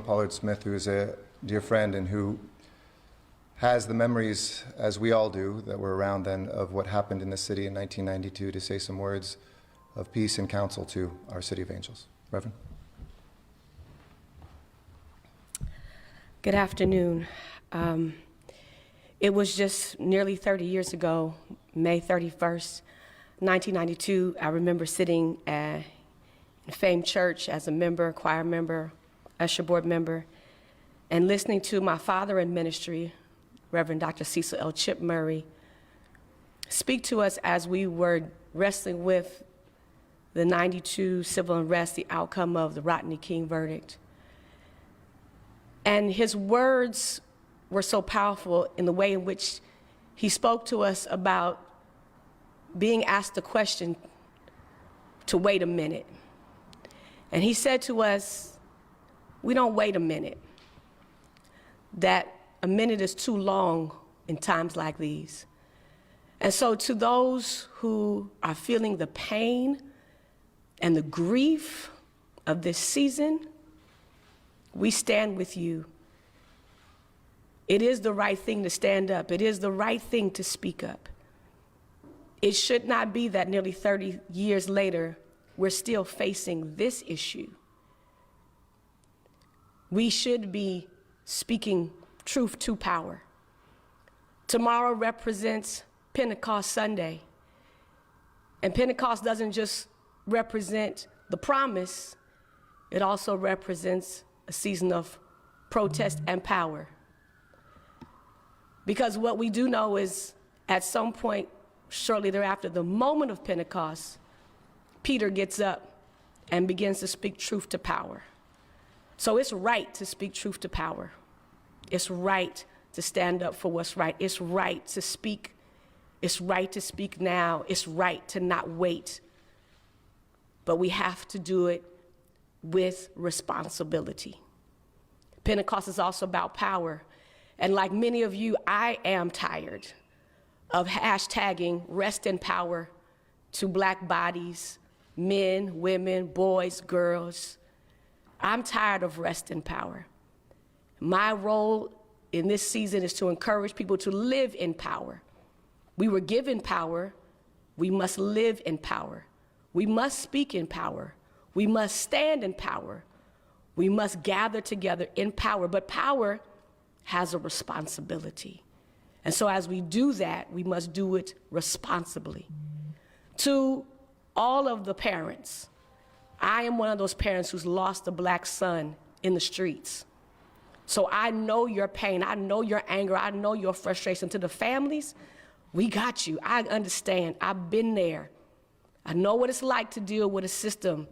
Pollard Smith, who is a dear friend and who has the memories, as we all do, that were around then, of what happened in the city in 1992, to say some words of peace and counsel to our City of Angels. Reverend. Good afternoon. It was just nearly 30 years ago, May 31st, 1992. I remember sitting in famed church as a member, choir member, usher board member, and listening to my father in ministry, Reverend Dr. Cecil L. Chip Murray, speak to us as we were wrestling with the 92 civil unrest, the outcome of the Rodney King verdict. And his words were so powerful in the way in which he spoke to us about being asked the question to wait a minute. And he said to us, we don't wait a minute, that a minute is too long in times like these. And so to those who are feeling the pain and the grief of this season, we stand with you. It is the right thing to stand up. It is the right thing to speak up. It should not be that nearly 30 years later, we're still facing this issue. We should be speaking truth to power. Tomorrow represents Pentecost Sunday. And Pentecost doesn't just represent the promise, it also represents a season of protest and power. Because what we do know is at some point shortly thereafter, the moment of Pentecost, Peter gets up and begins to speak truth to power. So it's right to speak truth to power. It's right to stand up for what's right. It's right to speak. It's right to speak now. It's right to not wait. But we have to do it with responsibility. Pentecost is also about power. And like many of you, I am tired of hashtagging rest in power to Black bodies, men, women, boys, girls. I'm tired of rest in power. My role in this season is to encourage people to live in power. We were given power. We must live in power. We must speak in power. We must stand in power. We must gather together in power. But power has a responsibility. And so as we do that, we must do it responsibly. To all of the parents, I am one of those parents who's lost a Black son in the streets. So I know your pain, I know your anger, I know your frustration. To the families, we got you. I understand. I've been there. I know what it's like to deal with a system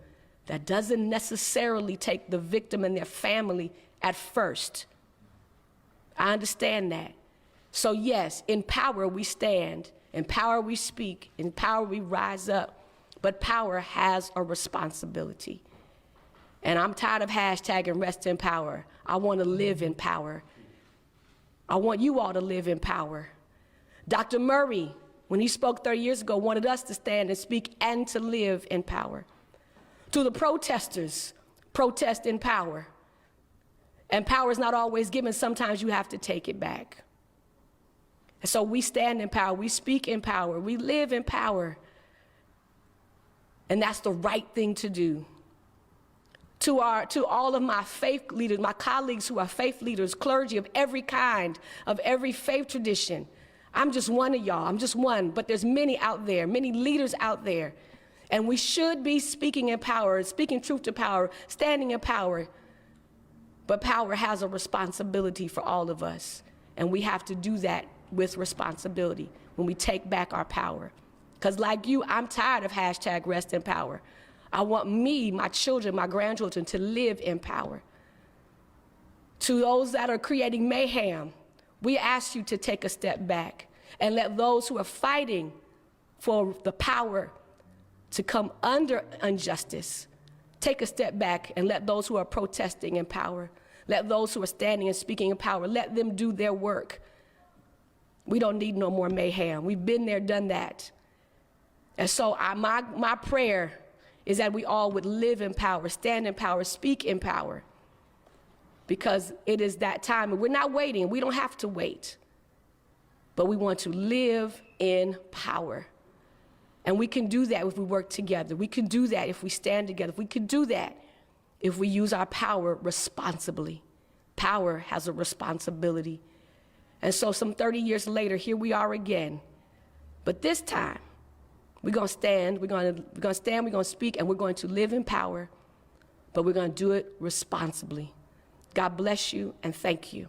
that doesn't necessarily take the victim and their family at first. I understand that. So yes, in power we stand, in power we speak, in power we rise up, but power has a responsibility. And I'm tired of hashtagging rest in power. I want to live in power. I want you all to live in power. Dr. Murray, when he spoke 30 years ago, wanted us to stand and speak and to live in power. To the protesters, protest in power. And power is not always given. Sometimes you have to take it back. And so we stand in power, we speak in power, we live in power. And that's the right thing to do. To all of my faith leaders, my colleagues who are faith leaders, clergy of every kind, of every faith tradition, I'm just one of y'all, I'm just one, but there's many out there, many leaders out there. And we should be speaking in power, speaking truth to power, standing in power. But power has a responsibility for all of us. And we have to do that with responsibility when we take back our power. Because like you, I'm tired of hashtag rest in power. I want me, my children, my grandchildren to live in power. To those that are creating mayhem, we ask you to take a step back and let those who are fighting for the power to come under injustice take a step back and let those who are protesting in power, let those who are standing and speaking in power, let them do their work. We don't need no more mayhem. We've been there, done that. And so my prayer is that we all would live in power, stand in power, speak in power. because it is that time. And we're not waiting. We don't have to wait. But we want to live in power. And we can do that if we work together. We can do that if we stand together. We can do that if we use our power responsibly. Power has a responsibility. And so some 30 years later, here we are again. But this time, we're going to stand, we're going to speak, and we're going to live in power, but we're going to do it responsibly. God bless you, and thank you.